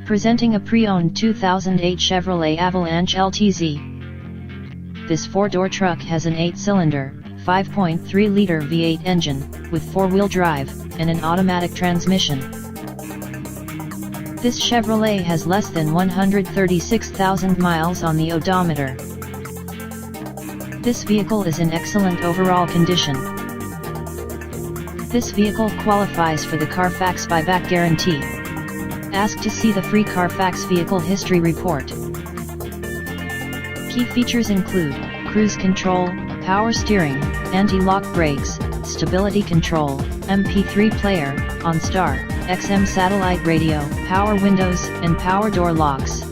Presenting a pre-owned 2008 Chevrolet Avalanche LTZ. This four-door truck has an 8-cylinder, 5.3-liter V8 engine, with four-wheel drive, and an automatic transmission. This Chevrolet has less than 136,000 miles on the odometer. This vehicle is in excellent overall condition. This vehicle qualifies for the Carfax buyback guarantee. Ask to see the free Carfax Vehicle History Report. Key features include cruise control, power steering, anti-lock brakes, stability control, MP3 player, OnStar, XM satellite radio, power windows, and power door locks.